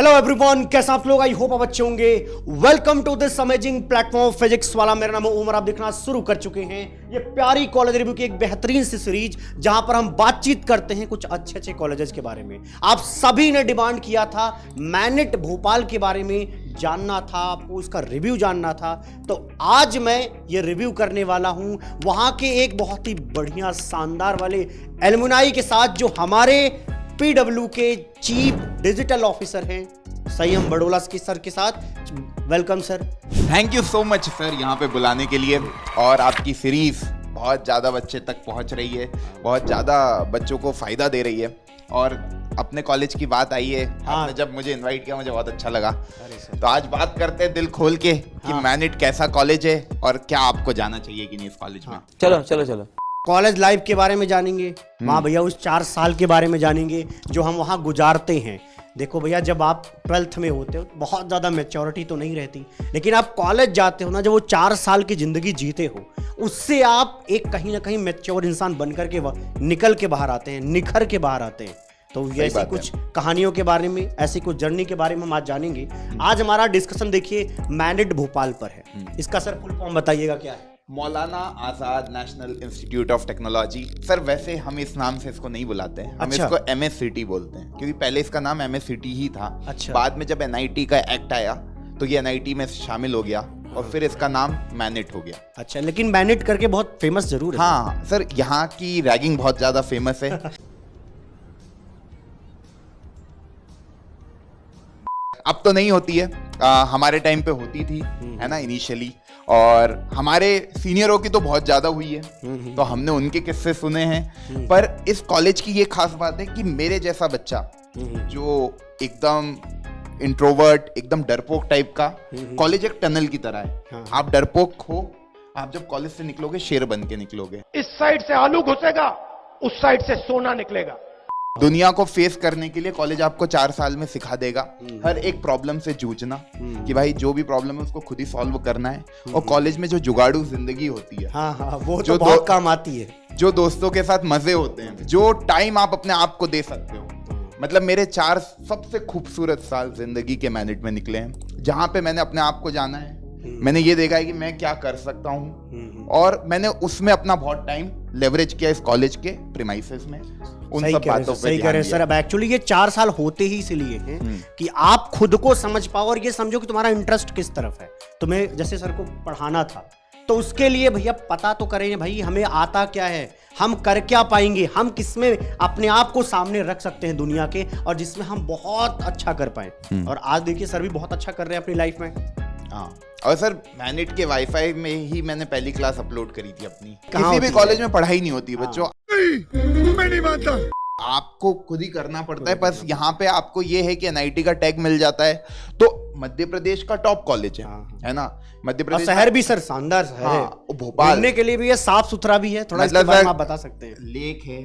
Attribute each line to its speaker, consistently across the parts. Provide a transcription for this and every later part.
Speaker 1: Hello everyone, कैसे आप लोग? आई होप आप अच्छे होंगे। Welcome to this amazing platform physics Wallah. मेरा नाम है उमर। आप देखना शुरू कर चुके हैं ये प्यारी कॉलेज रिव्यू की एक बेहतरीन सी सीरीज, जहां पर हम बातचीत करते हैं कुछ अच्छे अच्छे कॉलेजेस के बारे में। आप सभी ने डिमांड किया था, मैनेट भोपाल के बारे में जानना था, आपको इसका रिव्यू जानना था, तो आज मैं ये रिव्यू करने वाला हूं वहां के एक बहुत ही बढ़िया शानदार वाले एलुमनाई के साथ, जो हमारे पीडब्ल्यू के चीफ डिजिटल ऑफिसर हैं संयम बड़ोला के सर के साथ। Welcome sir.
Speaker 2: Thank you so much sir यहाँ पे बुलाने के लिए। और आपकी सीरीज बहुत ज़्यादा बच्चे तक पहुँच रही है, बहुत ज़्यादा बच्चों को फ़ायदा दे रही है। और अपने कॉलेज की बात आई है, आपने जब मुझे इनवाइट किया मुझे बहुत अच्छा लगा। तो आज बात करते हैं दिल खोल के कि मैनेट कैसा कॉलेज है और क्या आपको जाना चाहिए कि नहीं इस कॉलेज में।
Speaker 1: चलो कॉलेज लाइफ के बारे में जानेंगे, वहाँ भैया उस 4 साल के बारे में जानेंगे जो हम वहाँ गुजारते हैं। देखो भैया, जब आप 12th में होते हो बहुत ज़्यादा मैच्योरिटी तो नहीं रहती, लेकिन आप कॉलेज जाते हो ना, जब वो 4 साल की ज़िंदगी जीते हो, उससे आप एक कहीं ना कहीं मैच्योर इंसान बनकर के निकल के बाहर आते हैं, निखर के बाहर आते हैं। तो ऐसी कुछ कहानियों के बारे में, ऐसी कुछ जर्नी के बारे में हम आज जानेंगे। आज हमारा डिस्कशन देखिए मैनेट भोपाल पर है। इसका सर फुल फॉर्म बताइएगा क्या है?
Speaker 2: Maulana Azad national institute of technology. Sir वैसे हम इस नाम से इसको नहीं बुलाते हैं, हम इसको MSCT बोलते हैं, क्योंकि पहले इसका नाम MSCT ही था। बाद में जब NIT का एक्ट आया तो ये NIT में शामिल हो गया और फिर इसका नाम मैनेट हो गया।
Speaker 1: अच्छा, लेकिन मैनेट करके बहुत फेमस जरूर है।
Speaker 2: हाँ सर, यहाँ की रैगिंग बहुत ज्यादा फेमस है। अब तो नहीं होती है, हमारे टाइम पे होती थी, है ना, इनिशियली। और हमारे सीनियरों की तो बहुत ज्यादा हुई है, तो हमने उनके किस्से सुने हैं। पर इस कॉलेज की ये खास बात है कि मेरे जैसा बच्चा जो एकदम इंट्रोवर्ट, एकदम डरपोक टाइप का, कॉलेज एक टनल की तरह है। आप डरपोक हो, आप जब कॉलेज से निकलोगे शेर बन के निकलोगे।
Speaker 3: इस साइड से आलू घुसेगा, उस साइड से सोना निकलेगा।
Speaker 2: दुनिया को फेस करने के लिए कॉलेज आपको 4 साल में सिखा देगा हर एक प्रॉब्लम से जूझना, कि भाई जो भी प्रॉब्लम है उसको खुद ही सॉल्व करना है। और कॉलेज में जो जुगाड़ू जिंदगी होती है,
Speaker 1: वो जो तो बहुत काम आती है,
Speaker 2: जो दोस्तों के साथ मजे होते हैं, जो टाइम आप अपने आप को दे सकते हो। मतलब मेरे 4 सबसे खूबसूरत साल जिंदगी के मैनेट में निकले हैं, जहां पे मैंने अपने आप को जाना है, मैंने ये देखा है कि मैं क्या कर सकता हूँ, और मैंने उसमें अपना बहुत टाइम लेवरेज किया इस कॉलेज के प्रीमाइसेस में। उन सब बातों पे
Speaker 1: सही कह रहे हैं सर। अब एक्चुअली ये 4 साल होते ही इसलिए हैं कि आप खुद को समझ पाओ और ये समझो कि तुम्हारा इंटरेस्ट किस तरफ है। तुम्हें जैसे सर को पढ़ाना था, तो उसके लिए भैया पता तो करें भाई हमें आता क्या है, हम कर क्या पाएंगे, हम किसमें अपने आप को सामने रख सकते हैं दुनिया के, और जिसमें हम बहुत अच्छा कर पाए। और आज देखिए सर भी बहुत अच्छा कर रहे हैं अपनी लाइफ में।
Speaker 2: हाँ, और सर मैनेट के वाईफाई में ही मैंने पहली क्लास अपलोड करी थी अपनी। किसी भी कॉलेज में पढ़ाई नहीं होती बच्चों,
Speaker 3: मैं नहीं मानता,
Speaker 2: आपको खुद ही करना पड़ता है। बस यहाँ पे आपको ये है कि NIT का टैग मिल जाता है, तो मध्य प्रदेश का टॉप कॉलेज है ना। मध्य प्रदेश
Speaker 1: शहर भी सर शानदार शहर है,
Speaker 2: भोपाल
Speaker 1: घूमने के लिए भी है, साफ सुथरा भी है। थोड़ा इसके बारे में आप बता सकते हैं?
Speaker 2: लेक है,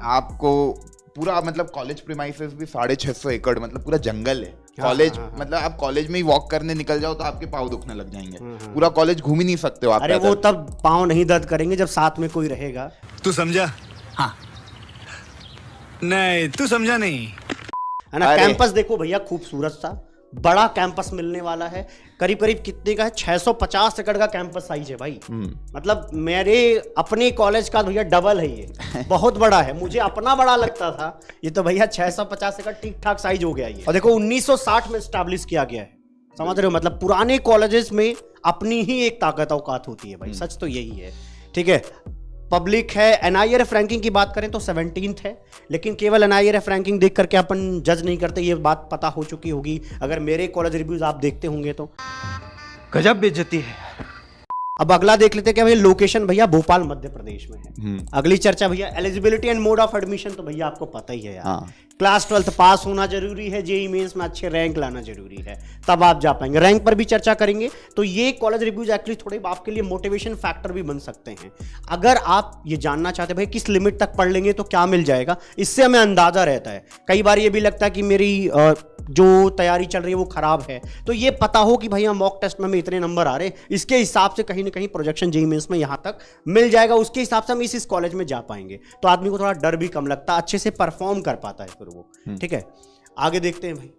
Speaker 2: आपको पूरा मतलब कॉलेज प्रीमाइसेस भी 650 एकड़, मतलब पूरा जंगल है कॉलेज। मतलब आप कॉलेज में ही वॉक करने निकल जाओ तो आपके पाँव दुखने लग जाएंगे। पूरा कॉलेज घूम ही नहीं सकते हो आप।
Speaker 1: अरे वो तब पाँव नहीं दर्द करेंगे जब साथ में कोई रहेगा।
Speaker 4: तू समझा? हाँ नहीं, तू समझा नहीं
Speaker 1: है ना। कैंपस देखो भैया, खूबसूरत सा बड़ा कैंपस मिलने वाला है। करीब करीब कितने का है? 650 एकड़ का कैंपस साइज है भाई। मतलब मेरे अपने कॉलेज का भैया डबल है ये। बहुत बड़ा है, मुझे अपना बड़ा लगता था, ये तो भैया 650 एकड़ ठीक ठाक साइज हो गया ये। और देखो 1960 में स्टैब्लिश किया गया है, समझ रहे हो? मतलब पुराने कॉलेजेस में अपनी ही एक ताकत औकात होती है भाई, सच तो यही है। ठीक है, पब्लिक है। NIRF रैंकिंग की बात करें तो 17th है, लेकिन केवल NIRF रैंकिंग देख करके अपन जज नहीं करते, ये बात पता हो चुकी होगी अगर मेरे कॉलेज रिव्यूज आप देखते होंगे तो।
Speaker 4: गजब बेइज्जती है।
Speaker 1: अब अगला देख लेते हैं क्या भैया, लोकेशन भैया भोपाल मध्य प्रदेश में है। अगली चर्चा भैया eligibility and mode of admission, तो भैया आपको पता ही है यार, क्लास 12th पास होना जरूरी है, जेईई मेंस में अच्छे रैंक लाना जरूरी है, तब आप जा पाएंगे। रैंक पर भी चर्चा करेंगे। तो ये कॉलेज रिव्यूज एक्चुअली थोड़े आपके लिए मोटिवेशन फैक्टर भी बन सकते हैं। अगर आप ये जानना चाहते हैं भाई किस लिमिट तक पढ़ लेंगे तो क्या मिल जाएगा, इससे हमें अंदाजा रहता है। कई बार ये भी लगता है कि मेरी जो तैयारी चल रही है वो खराब है, तो ये पता हो कि भैया मॉक टेस्ट में इतने नंबर आ रहे, इसके हिसाब से कहीं ना कहीं प्रोजेक्शन जेईई मेंस में यहाँ तक मिल जाएगा, उसके हिसाब से हम इस कॉलेज में जा पाएंगे। तो आदमी को थोड़ा डर भी कम लगता है, अच्छे से परफॉर्म कर पाता है फिर वो। ठीक है, आगे देखते हैं भाई।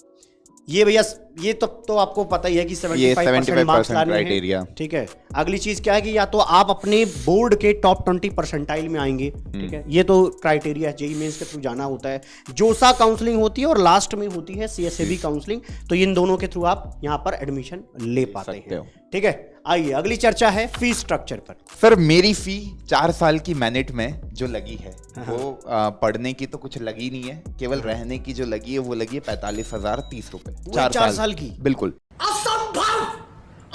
Speaker 1: ये भैया ये तो आपको पता ही है कि 75% मार्क्स लाने
Speaker 2: क्राइटेरिया।
Speaker 1: हैं। ठीक है, अगली चीज क्या है कि या तो आप अपने बोर्ड के टॉप 20 परसेंटाइल में आएंगे। ठीक है, ये तो क्राइटेरिया जेईई मेंस के थ्रू जाना होता है। जोसा काउंसलिंग होती है और लास्ट में होती है सीएसएबी काउंसलिंग। तो इन दोनों के थ्रू आप यहाँ पर एडमिशन ले पाते हैं। ठीक है, आइए अगली चर्चा है फी स्ट्रक्चर पर।
Speaker 2: सर मेरी फी 4 साल की मैनेट में जो लगी है वो पढ़ने की तो कुछ लगी नहीं है, केवल रहने की जो लगी है वो लगी है 45,030 रुपए 4 साल की। बिल्कुल असंभव,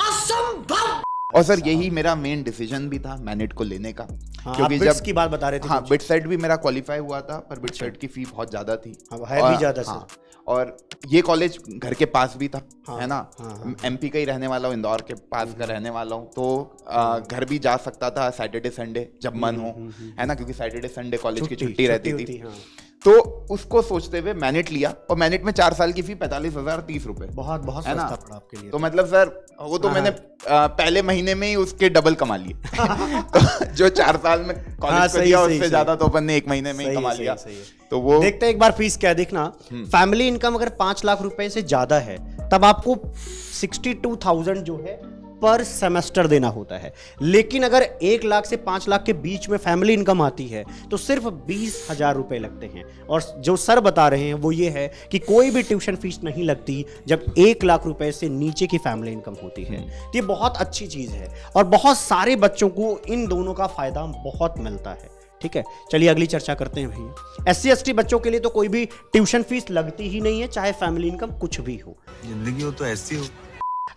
Speaker 2: असंभव। और सर यही मेरा मेन डिसीजन भी था मैनेट को लेने का।
Speaker 1: हाँ, क्योंकि जब की बात बता रहे थे।
Speaker 2: हाँ, बिटसेट भी मेरा क्वालिफाई हुआ था, पर बिटसेट की फी बहुत ज्यादा थी।
Speaker 1: है भी ज्यादा सर।
Speaker 2: और ये कॉलेज घर के पास भी था। है ना। एमपी का ही रहने वाला हूँ, इंदौर के पास का रहने वाला हूँ, तो घर भी जा सकता था सैटरडे संडे जब मन हो। है ना, क्योंकि सैटरडे संडे कॉलेज की छुट्टी रहती थी। तो उसको सोचते हुए मैनेट लिया, और मैनेट में 4 साल की फी 45,030 रुपए।
Speaker 1: बहुत बहुत सस्ता पड़ा आपके लिए।
Speaker 2: तो मतलब सर वो तो मैंने पहले महीने में ही उसके डबल कमा लिए। तो जो 4 साल में कॉलेज को दिया उससे ज्यादा तो अपन ने 1 महीने में ही कमा लिया। तो वो
Speaker 1: देखते हैं एक बार फीस क्या है। देखना, फैमिली इनकम अगर 5 लाख रुपए से ज्यादा है तब आपको 62,000 जो है पर सेमेस्टर देना होता है। लेकिन अगर 1 लाख से 5 लाख के बीच में फैमिली इनकम आती है तो सिर्फ 20,000 रुपए लगते हैं। और जो सर बता रहे हैं वो ये है कि कोई भी ट्यूशन फीस नहीं लगती जब 1 लाख रुपए से नीचे की फैमिली इनकम होती है। तो ये बहुत अच्छी चीज है और बहुत सारे बच्चों को इन दोनों का फायदा बहुत मिलता है। ठीक है, चलिए अगली चर्चा करते हैं भैया। SC/ST बच्चों के लिए तो कोई भी ट्यूशन फीस लगती ही नहीं है, चाहे फैमिली इनकम कुछ भी हो।
Speaker 4: जिंदगी हो तो ऐसी हो।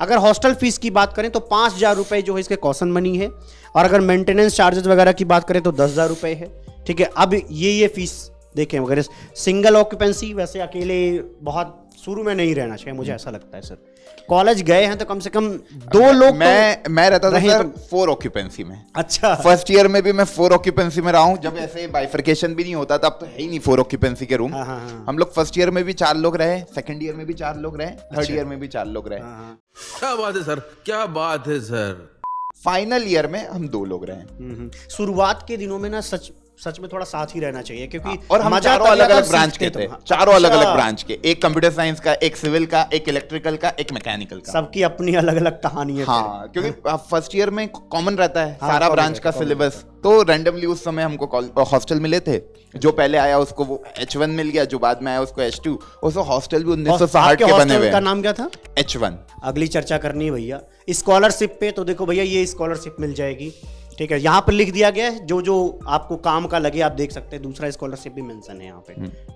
Speaker 1: अगर हॉस्टल फीस की बात करें तो 5,000 रुपए जो है इसके कॉशन मनी है, और अगर मेंटेनेंस चार्जेस वगैरह की बात करें तो 10,000 रुपए है। ठीक है, अब ये फीस देखें, अगर सिंगल ऑक्यूपेंसी वैसे अकेले बहुत शुरू में नहीं रहना चाहिए, मुझे ऐसा लगता है सर। कॉलेज गए हैं तो कम से कम 2 लोग
Speaker 2: मैं रहता था सर 4 ऑक्यूपेंसी में।
Speaker 1: अच्छा,
Speaker 2: फर्स्ट ईयर में भी मैं 4 ऑक्यूपेंसी में रहा हूँ, जब ऐसे बाइफर्केशन भी नहीं होता था, अब तो है ही नहीं 4 ऑक्यूपेंसी के रूम। हम लोग फर्स्ट ईयर में भी 4 लोग रहे, सेकंड ईयर में भी 4 लोग रहे, थर्ड ईयर में भी 4 लोग रहे।
Speaker 5: क्या बात है सर, क्या बात है सर।
Speaker 2: फाइनल ईयर में हम 2 लोग रहे।
Speaker 1: शुरुआत के दिनों में ना सच में थोड़ा साथ ही रहना चाहिए, क्योंकि
Speaker 2: और हम चारों अलग अलग ब्रांच के थे। चारों अलग अलग ब्रांच के, एक कंप्यूटर साइंस का, एक सिविल का, एक इलेक्ट्रिकल का, एक मैकेनिकल का।
Speaker 1: सबकी अपनी अलग अलग कहानी है।
Speaker 2: हाँ, क्योंकि फर्स्ट ईयर में कॉमन रहता है सारा ब्रांच का सिलेबस। तो रैंडमली उस समय हमको हॉस्टल मिले थे। जो पहले आया उसको वो H1 मिल गया, जो बाद में आया उसको H2। उसको हॉस्टल भी 1960 के बने हुए।
Speaker 1: का नाम क्या था?
Speaker 2: H1।
Speaker 1: अगली चर्चा करनी है भैया स्कॉलरशिप पे। तो देखो भैया, ये स्कॉलरशिप मिल जाएगी। ठीक है, यहाँ पर लिख दिया गया है जो जो आपको काम का लगे, आप देख सकते हैं। दूसरा स्कॉलरशिप भी मेंशन है यहाँ पे।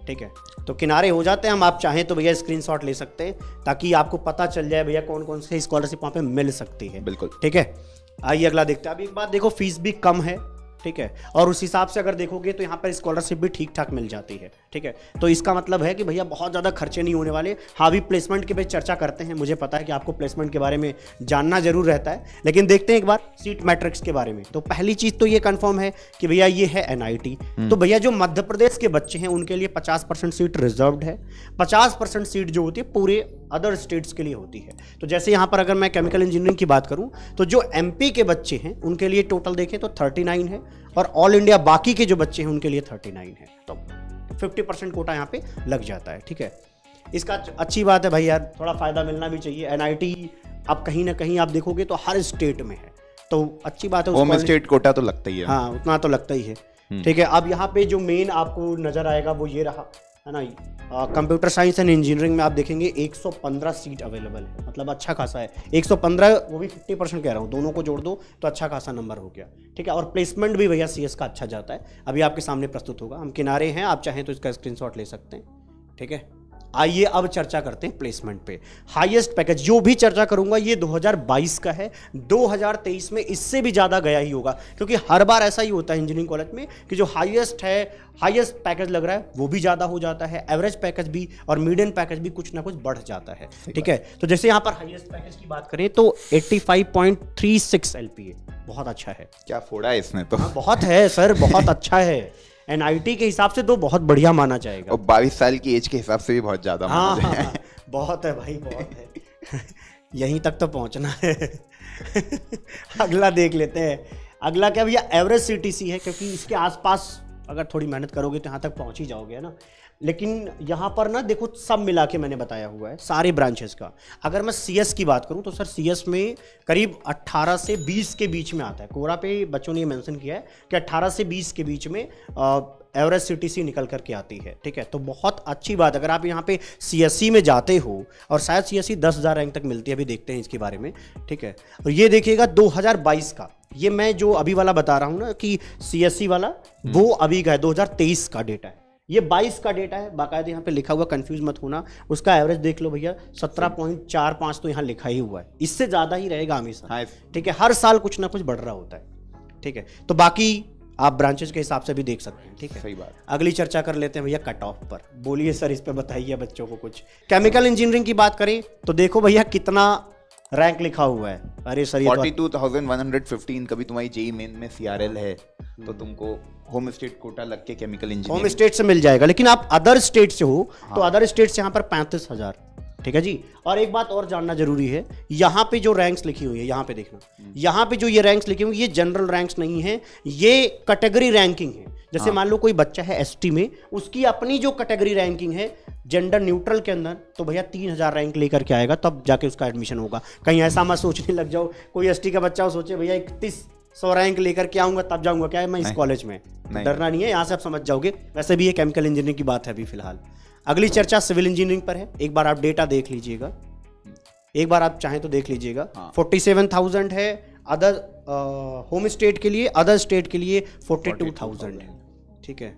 Speaker 1: ठीक है, तो किनारे हो जाते हैं हम। आप चाहें तो भैया स्क्रीनशॉट ले सकते हैं, ताकि आपको पता चल जाए भैया कौन कौन से स्कॉलरशिप वहाँ पे मिल सकती है।
Speaker 2: बिल्कुल।
Speaker 1: ठीक है, आइए अगला देखते हैं। अब एक बात देखो, फीस भी कम है। ठीक है, और उस हिसाब से अगर देखोगे तो यहाँ पर स्कॉलरशिप भी ठीक ठाक मिल जाती है। ठीक है, तो इसका मतलब है कि भैया बहुत ज़्यादा खर्चे नहीं होने वाले। हाँ, अभी प्लेसमेंट के पे चर्चा करते हैं। मुझे पता है कि आपको प्लेसमेंट के बारे में जानना जरूर रहता है, लेकिन देखते हैं एक बार सीट मैट्रिक्स के बारे में। तो पहली चीज़ तो ये कंफर्म है कि भैया ये है NIT। तो भैया जो मध्य प्रदेश के बच्चे हैं उनके लिए 50% सीट रिजर्व्ड है। 50% सीट जो होती है पूरे अदर स्टेट्स के लिए होती है। तो जैसे यहाँ पर अगर मैं केमिकल इंजीनियरिंग की बात करूँ तो जो MP के बच्चे हैं उनके लिए टोटल देखें तो 39 है, और ऑल इंडिया बाकी के जो बच्चे हैं उनके लिए 39 है। तो 50% कोटा यहाँ पे लग जाता है। ठीक है, इसका अच्छी बात है भाई यार, थोड़ा फायदा मिलना भी चाहिए। NIT अब कहीं ना कहीं आप देखोगे तो हर स्टेट में है, तो अच्छी बात है।
Speaker 2: होम स्टेट कोटा तो लगता ही है।
Speaker 1: हाँ, उतना तो लगता ही है। ठीक है, अब यहाँ पे जो मेन आपको नजर आएगा वो ये रहा, है ना। कंप्यूटर साइंस एंड इंजीनियरिंग में आप देखेंगे 115 सीट अवेलेबल है, मतलब अच्छा खासा है। 115, वो भी 50% कह रहा हूँ, दोनों को जोड़ दो तो अच्छा खासा नंबर हो गया। ठीक है, और प्लेसमेंट भी भैया CS का अच्छा जाता है। अभी आपके सामने प्रस्तुत होगा, हम किनारे हैं, आप चाहें तो इसका स्क्रीनशॉट ले सकते हैं। ठीक है, आइए अब चर्चा करते हैं प्लेसमेंट पे। हाईएस्ट पैकेज जो भी चर्चा करूंगा ये 2022 का है। 2023 में इससे भी ज़्यादा गया ही होगा, क्योंकि हर बार ऐसा ही होता है इंजीनियरिंग कॉलेज में कि जो हाईएस्ट है, हाईएस्ट पैकेज लग रहा है वो भी ज़्यादा हो जाता है, एवरेज पैकेज भी और मीडियन पैकेज भी कुछ ना कुछ बढ़ जाता है। ठीक है, तो जैसे यहाँ पर हाईएस्ट पैकेज की बात करें तो 85.36 LPA बहुत अच्छा है।
Speaker 2: क्या फोड़ा है इसने तो।
Speaker 1: बहुत है सर, बहुत अच्छा है। NIT के हिसाब से तो बहुत बढ़िया माना जाएगा,
Speaker 2: और 22 साल की एज के हिसाब से भी बहुत ज्यादा माना जाएगा।
Speaker 1: हाँ, बहुत है भाई, बहुत है। यहीं तक तो पहुंचना है। अगला देख लेते हैं। अगला क्या भैया, एवरेज CTC है, क्योंकि इसके आसपास अगर थोड़ी मेहनत करोगे तो यहाँ तक पहुंच ही जाओगे, है ना। लेकिन यहाँ पर ना देखो सब मिला के मैंने बताया हुआ है सारे ब्रांचेस का। अगर मैं सीएस की बात करूँ तो सर सीएस में करीब 18 से 20 के बीच में आता है। कोरा पे बच्चों ने ये मेंशन किया है कि 18 से 20 के बीच में एवरेज सीटीसी निकल करके आती है, ठीक है। तो बहुत अच्छी बात, अगर आप यहाँ पे सीएससी में जाते हो, और शायद सीएससी 10,000 रैंक तक मिलती है, अभी देखते हैं इसके बारे में, ठीक है। और ये देखिएगा 2022 का, ये मैं जो अभी वाला बता रहा हूँ ना कि सीएससी वाला, वो अभी का है, 2023 का डेटा है। ये 22 का डेटा है, बाकायदा यहाँ पे लिखा हुआ, कंफ्यूज मत होना। उसका एवरेज देख लो भैया 17.45 तो यहाँ लिखा ही हुआ है, इससे ज़्यादा ही रहेगा हमेशा, ठीक है। हर साल कुछ ना कुछ बढ़ रहा होता है, ठीक है। तो बाकी आप ब्रांचेस के हिसाब से भी देख सकते हैं, ठीक है।
Speaker 2: सही बात।
Speaker 1: अगली चर्चा कर लेते हैं भैया कट ऑफ पर। बोलिए सर, इस पे बताइए बच्चों को कुछ। केमिकल इंजीनियरिंग की बात करें तो देखो भैया कितना रैंक लिखा हुआ है। अरे सर,
Speaker 2: 42,115। कभी तुम्हारी जेई मेन में सीआरएल है तो तुमको होम स्टेट कोटा लग के केमिकल इंजीनियरिंग
Speaker 1: होम स्टेट से मिल जाएगा, लेकिन आप अदर स्टेट से हो तो अदर स्टेट से यहाँ पर 35,000, ठीक है जी। और एक बात और जानना जरूरी है, यहाँ पे जो रैंक्स लिखी हुई है, यहाँ पे देखना, यहाँ पे जो ये रैंक्स लिखी हुई है, ये जनरल रैंक्स नहीं है, ये कैटेगरी रैंकिंग है। जैसे मान लो कोई बच्चा है एसटी में, उसकी अपनी जो कैटेगरी रैंकिंग है जेंडर न्यूट्रल के अंदर, तो भैया 3,000 रैंक लेकर के आएगा, तब जाके उसका एडमिशन होगा। कहीं ऐसा मत सोचने लग जाओ, कोई एसटी का बच्चा हो सोचे भैया 3100 रैंक लेकर के आऊंगा तब जाऊंगा क्या है मैं इस कॉलेज में। डरना नहीं है, यहाँ से आप समझ जाओगे। वैसे भी ये केमिकल इंजीनियरिंग की बात है अभी फिलहाल। अगली चर्चा सिविल इंजीनियरिंग पर है। एक बार आप डेटा देख लीजिएगा, एक बार आप चाहें तो देख लीजिएगा। 47,000 है अदर होम स्टेट के लिए, अदर स्टेट के लिए 42,000 है, ठीक है।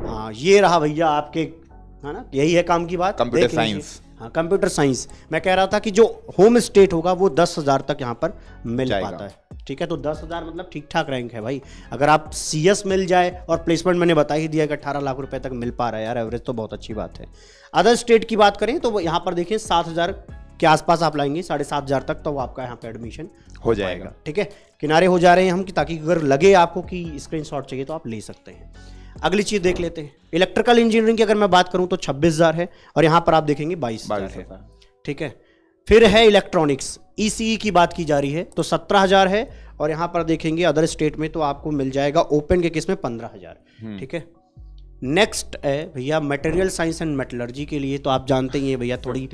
Speaker 1: हाँ, ये रहा भैया आपके, है ना, यही है काम की बात।
Speaker 2: कंप्यूटर साइंस,
Speaker 1: हाँ कंप्यूटर साइंस। मैं कह रहा था कि जो होम स्टेट होगा वो 10,000 तक यहाँ पर मिल पाता है, ठीक है। तो 10,000 मतलब ठीक ठाक रैंक है भाई। अगर आप सीएस मिल जाए, और प्लेसमेंट मैंने बता ही दिया कि 18 लाख रुपए तक मिल पा रहा है यार, एवरेज तो बहुत अच्छी बात है। अदर स्टेट की बात करें तो यहाँ पर देखिए 7,000 के आसपास आप लाएंगे, 7,500 तक, तो आपका यहाँ पे एडमिशन हो जाएगा, ठीक है। किनारे हो जा रहे हैं हम, ताकि अगर लगे आपको कि स्क्रीनशॉट चाहिए तो आप ले सकते हैं। अगली चीज देख लेते हैं। इलेक्ट्रिकल इंजीनियरिंग की अगर मैं बात करूं तो 26,000 है, और यहाँ पर आप देखेंगे 22,000 है, ठीक है। फिर है इलेक्ट्रॉनिक्स, ईसीई की बात की जा रही है तो 17,000 है, और यहाँ पर देखेंगे अदर स्टेट में तो आपको मिल जाएगा ओपन के केस में 15,000, ठीक है। नेक्स्ट है भैया मटेरियल साइंस एंड मेटलर्जी के लिए, तो आप जानते ही हैं भैया थोड़ी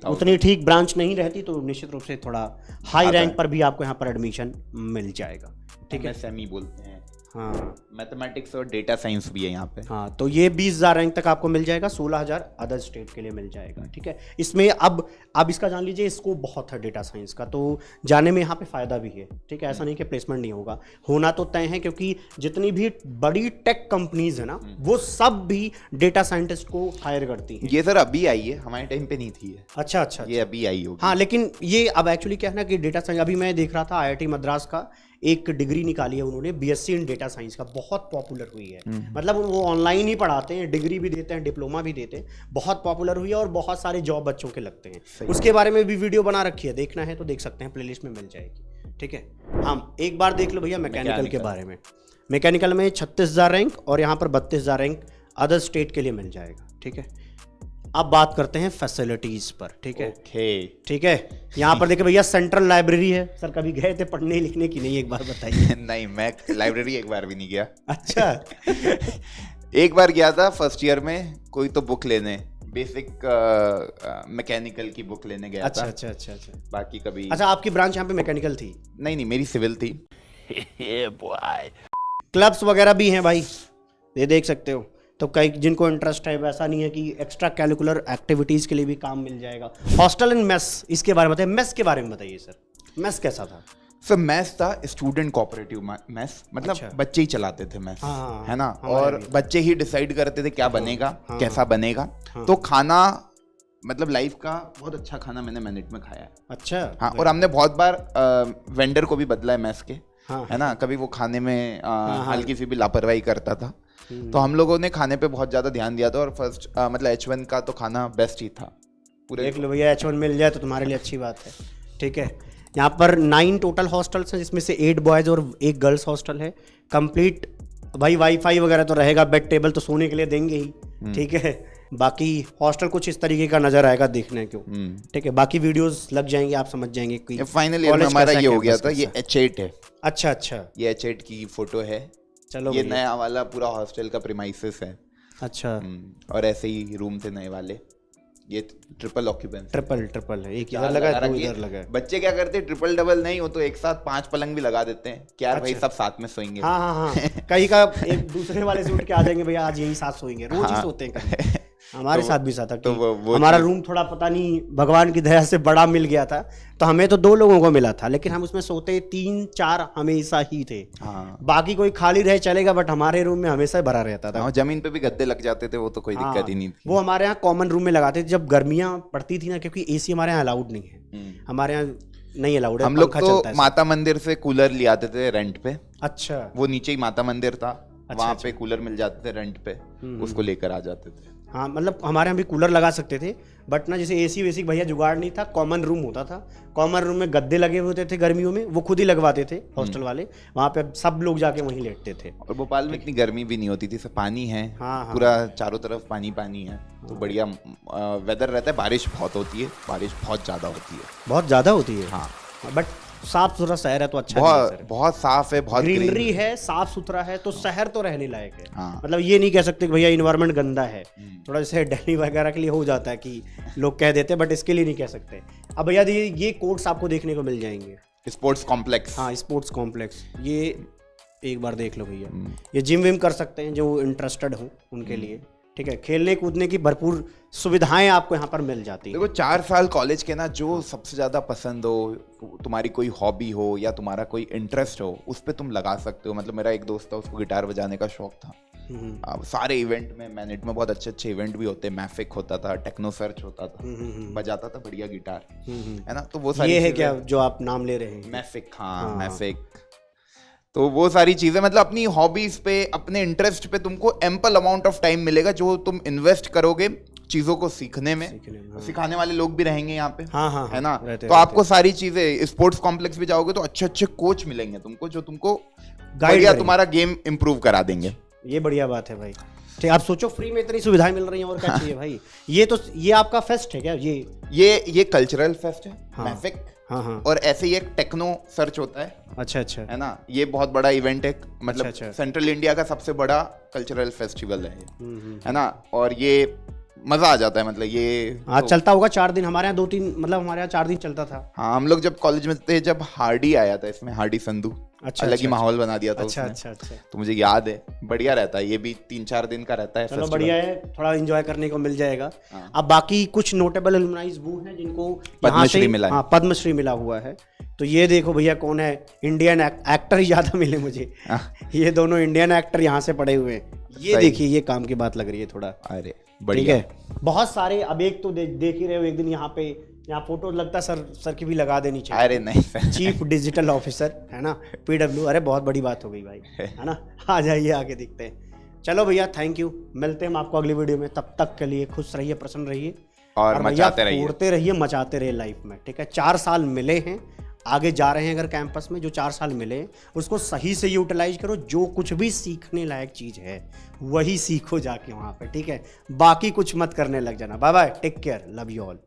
Speaker 1: उतनी ठीक ब्रांच नहीं रहती, तो निश्चित रूप से थोड़ा हाई रैंक पर भी आपको यहाँ पर एडमिशन मिल जाएगा, ठीक है।
Speaker 2: सेमी बोलते हैं,
Speaker 1: हाँ,
Speaker 2: मैथमेटिक्स और डेटा साइंस भी है यहाँ पे।
Speaker 1: हाँ, तो ये 20,000 रैंक तक आपको मिल जाएगा, 16,000 अदर स्टेट के लिए मिल जाएगा, ठीक है। इसमें अब इसका जान लीजिए, स्कोप बहुत है डेटा साइंस का, तो जाने में यहाँ पे फायदा भी है, ठीक है। ऐसा नहीं कि प्लेसमेंट नहीं होगा, होना तो तय है, क्योंकि जितनी भी बड़ी टेक कंपनीज है ना, वो सब भी डेटा साइंटिस्ट को हायर करती हैं।
Speaker 2: ये सर अभी आई है, हमारे टाइम पे नहीं थी ये।
Speaker 1: अच्छा,
Speaker 2: ये अभी आई होगी।
Speaker 1: हाँ, लेकिन ये अब एक्चुअली क्या है ना कि डेटा साइंस, अभी मैं देख रहा था IIT मद्रास का एक डिग्री निकाली है उन्होंने, BSc इन डेटा साइंस का, बहुत पॉपुलर हुई है। मतलब वो ऑनलाइन ही पढ़ाते हैं, डिग्री भी देते हैं, डिप्लोमा भी देते हैं, बहुत पॉपुलर हुई है, और बहुत सारे जॉब बच्चों के लगते हैं। उसके बारे में भी वीडियो बना रखी है, देखना है तो देख सकते हैं, प्लेलिस्ट में मिल जाएगी, ठीक है। हम एक बार देख लो भैया मैकेनिकल के बारे में। मैकेनिकल में 36,000 रैंक, और यहाँ पर 32,000 रैंक अदर स्टेट के लिए मिल जाएगा, ठीक है। अब बात करते हैं फैसिलिटीज पर, ठीक है। ठीक है, यहाँ पर देखिए भैया सेंट्रल लाइब्रेरी है। सर कभी गए थे पढ़ने लिखने की नहीं, एक बार बताइए।
Speaker 2: नहीं, मैं लाइब्रेरी एक बार भी नहीं गया।
Speaker 1: अच्छा।
Speaker 2: एक बार गया था फर्स्ट ईयर में, कोई तो बुक लेने, बेसिक मैकेनिकल की बुक लेने गया था।
Speaker 1: अच्छा।
Speaker 2: बाकी कभी।
Speaker 1: अच्छा, आपकी ब्रांच यहाँ पे मैकेनिकल थी?
Speaker 2: नहीं, मेरी सिविल थी।
Speaker 1: क्लब्स वगैरह भी हैं भाई, ये देख सकते हो। तो कई जिनको इंटरेस्ट है, वैसा नहीं है कि एक्स्ट्रा कैरिकुलर एक्टिविटीज़ के लिए भी काम मिल जाएगा। हॉस्टल एंड मेस, इसके बारे में बताइए। मेस के बारे में बताइए सर, मेस कैसा था?
Speaker 2: सर मेस था स्टूडेंट कोऑपरेटिव मेस, मतलब
Speaker 1: अच्छा।
Speaker 2: बच्चे ही चलाते थे मेस,
Speaker 1: हाँ,
Speaker 2: है ना, और बच्चे ही डिसाइड करते थे क्या बनेगा, कैसा बनेगा। तो खाना, मतलब लाइफ का बहुत अच्छा खाना मैंने मिनट में खाया है।
Speaker 1: अच्छा।
Speaker 2: हाँ, और हमने बहुत बार वेंडर को भी बदला है मेस के, है ना, कभी वो खाने में हल्की सी भी लापरवाही करता था, तो हम लोगों ने खाने पे बहुत ज़्यादा ध्यान दिया था, और फर्स्ट मतलब H1 का तो खाना बेस्ट ही था पूरे।
Speaker 1: देख लो भैया, H1 मिल जाए तो तुम्हारे लिए अच्छी बात है, ठीक है। यहाँ पर 9 टोटल हॉस्टल्स हैं, जिसमें से 8 बॉयज़ और 1 गर्ल्स हॉस्टल है। कंप्लीट भाई वाईफाई वगैरह तो रहेगा, बेड टेबल तो सोने के लिए देंगे ही, ठीक है। बाकी हॉस्टल कुछ इस तरीके का नजर आएगा देखने को, ठीक है। बाकी वीडियोस लग जाएंगे, आप समझ जाएंगे कि
Speaker 2: फाइनल ईयर में हमारा ये हो गया था। ये H8 है।
Speaker 1: अच्छा,
Speaker 2: ये H8 की फोटो है।
Speaker 1: चलो,
Speaker 2: ये नया वाला पूरा हॉस्टल का प्रीमाइसेस है।
Speaker 1: अच्छा,
Speaker 2: और ऐसे ही रूम थे नए वाले, ये ट्रिपल ऑक्यूपेंसी।
Speaker 1: ट्रिपल है, एक इधर लगा है, दो इधर लगा है।
Speaker 2: बच्चे क्या करते हैं, ट्रिपल डबल नहीं हो तो एक साथ 5 पलंग भी लगा देते हैं कि यार भाई सब साथ में सोएंगे।
Speaker 1: हाँ कहीं का एक दूसरे वाले से उठ के आ जाएंगे, भैया आज यही साथ सोएंगे, रोज ही सोते हैं कहीं। हमारे साथ भी साथ था कि हमारा रूम थोड़ा पता नहीं भगवान की दया से बड़ा मिल गया था, तो हमें तो 2 लोगों को मिला था, लेकिन हम उसमें सोते 3-4 हमेशा ही थे। बाकी कोई खाली रहे चलेगा, बट हमारे रूम में हमेशा भरा रहता था।
Speaker 2: जमीन पे भी गद्दे लग जाते थे, वो तो कोई दिक्कत ही नहीं थी।
Speaker 1: वो हमारे यहाँ कॉमन रूम में लगाते थे जब गर्मियां पड़ती थी ना, क्योंकि एसी हमारे यहाँ अलाउड नहीं है, हमारे यहाँ नहीं अलाउड है।
Speaker 2: हम लोग तो माता मंदिर से कूलर ले आते थे रेंट पे।
Speaker 1: अच्छा,
Speaker 2: वो नीचे ही माता मंदिर था, वहां पे कूलर मिल जाते थे रेंट पे, उसको लेकर आ जाते थे।
Speaker 1: हाँ, मतलब हमारे यहाँ भी कूलर लगा सकते थे, बट ना जैसे एसी वेसी भैया जुगाड़ नहीं था, कॉमन रूम होता था, कॉमन रूम में गद्दे लगे होते थे गर्मियों में, वो खुद ही लगवाते थे हॉस्टल वाले, वहाँ पे सब लोग जाके वहीं लेटते थे।
Speaker 2: और भोपाल में इतनी गर्मी भी नहीं होती थी, सब पानी है।
Speaker 1: हाँ,
Speaker 2: पूरा चारों तरफ पानी है, तो बढ़िया वेदर रहता है। बारिश बहुत होती है, बारिश बहुत ज्यादा होती है,
Speaker 1: बहुत ज्यादा होती है।
Speaker 2: हाँ,
Speaker 1: बट साफ सुथरा शहर है तो अच्छा
Speaker 2: बहुत साफ है, बहुत
Speaker 1: ग्रीनरी है, साफ सुथरा है, तो शहर तो रहने लायक है।
Speaker 2: हाँ।
Speaker 1: मतलब ये नहीं कह सकते कि भैया इन्वायरमेंट गंदा है, थोड़ा जैसे दिल्ली वगैरह के लिए हो जाता है कि लोग कह देते हैं, बट इसके लिए नहीं कह सकते। अब भैया ये कोर्ट्स आपको देखने को मिल जाएंगे,
Speaker 2: स्पोर्ट्स कॉम्प्लेक्स।
Speaker 1: हाँ, स्पोर्ट्स कॉम्प्लेक्स, ये एक बार देख लो भैया। ये जिम विम कर सकते हैं जो इंटरेस्टेड हो उनके लिए, ठीक है। खेलने कूदने की भरपूर सुविधाएं आपको यहाँ पर मिल जाती है।
Speaker 2: देखो 4 साल कॉलेज के ना, जो सबसे ज्यादा पसंद हो, तुम्हारी कोई हॉबी हो या तुम्हारा कोई इंटरेस्ट हो, उस पे तुम लगा सकते हो। मतलब मेरा एक दोस्त था, उसको गिटार बजाने का शौक था। सारे इवेंट में मैनेट में बहुत अच्छे इवेंट भी होते हैं, मैफिक होता था, टेक्नो सर्च होता था, बजाता था बढ़िया गिटार, है ना। तो वो सारी
Speaker 1: ये है क्या जो आप नाम ले रहे हैं,
Speaker 2: मैफिक? हाँ, मैफिक। तो वो सारी चीजें, मतलब अपनी हॉबीज पे, अपने इंटरेस्ट पे तुमको एम्पल अमाउंट ऑफ टाइम मिलेगा, जो तुम इन्वेस्ट करोगे चीजों को सीखने में। सिखाने वाले लोग भी रहेंगे यहाँ पे,
Speaker 1: हाँ,
Speaker 2: है ना। तो आपको सारी चीजें, स्पोर्ट्स कॉम्प्लेक्स भी जाओगे तो अच्छे कोच मिलेंगे तुमको, जो तुमको बढ़िया तुम्हारा गेम इंप्रूव करा देंगे।
Speaker 1: ये बढ़िया बात है भाई। ठीक, आप सोचो फ्री में इतनी सुविधाएं मिल रही हैं, और क्या चाहिए भाई। ये आपका फेस्ट है क्या?
Speaker 2: ये कल्चरल फेस्ट है, मैफिक।
Speaker 1: हाँ।
Speaker 2: और ऐसे ही एक टेक्नो सर्च होता है।
Speaker 1: अच्छा,
Speaker 2: है ना। ये बहुत बड़ा इवेंट है, मतलब सेंट्रल इंडिया का सबसे बड़ा कल्चरल फेस्टिवल है ना। और ये मजा आ जाता है, मतलब ये
Speaker 1: आज चलता होगा 4 दिन, हमारे यहाँ 2-3, मतलब हमारे यहाँ 4 दिन चलता था।
Speaker 2: हाँ, हम लोग जब कॉलेज में थे, जब हार्डी आया था, इसमें हार्डी संधू अलग ही माहौल बना दिया था उसने। अच्छा। तो मुझे याद है, बढ़िया रहता है, ये भी 3-4 दिन का रहता है।
Speaker 1: चलो बढ़िया है, थोड़ा एंजॉय करने को मिल जाएगा। अब बाकी कुछ नोटेबल एलुमनाइज वो हैं जिनको
Speaker 2: पद्मश्री मिला है।
Speaker 1: हाँ, पद्मश्री मिला हुआ है। तो ये देखो भैया कौन है, इंडियन एक्टर ही ज्यादा मिले मुझे। ये दोनों इंडियन एक्टर यहाँ से पड़े हुए हैं। ये देखिए, ये काम की बात लग रही है थोड़ा।
Speaker 2: अरे
Speaker 1: ठीक है, बहुत सारे। अब एक तो देख ही रहे हो, एक दिन यहाँ फोटो लगता सर की भी लगा देनी चाहिए।
Speaker 2: अरे नहीं,
Speaker 1: चीफ डिजिटल ऑफिसर, है ना, PW। अरे बहुत बड़ी बात हो गई भाई, है ना। आ जाइए, आगे दिखते हैं। चलो भैया, थैंक यू, मिलते हैं हम आपको अगली वीडियो में। तब तक के लिए खुश रहिए, प्रसन्न रहिए,
Speaker 2: और मचाते
Speaker 1: रहिए, मचाते रहिए लाइफ में। ठीक है, 4 साल मिले हैं, आगे जा रहे हैं अगर कैंपस में, जो 4 साल मिले उसको सही से यूटिलाइज करो। जो कुछ भी सीखने लायक चीज़ है वही सीखो जाके वहाँ पे, ठीक है। बाकी कुछ मत करने लग जाना। Bye bye, take care, love you all.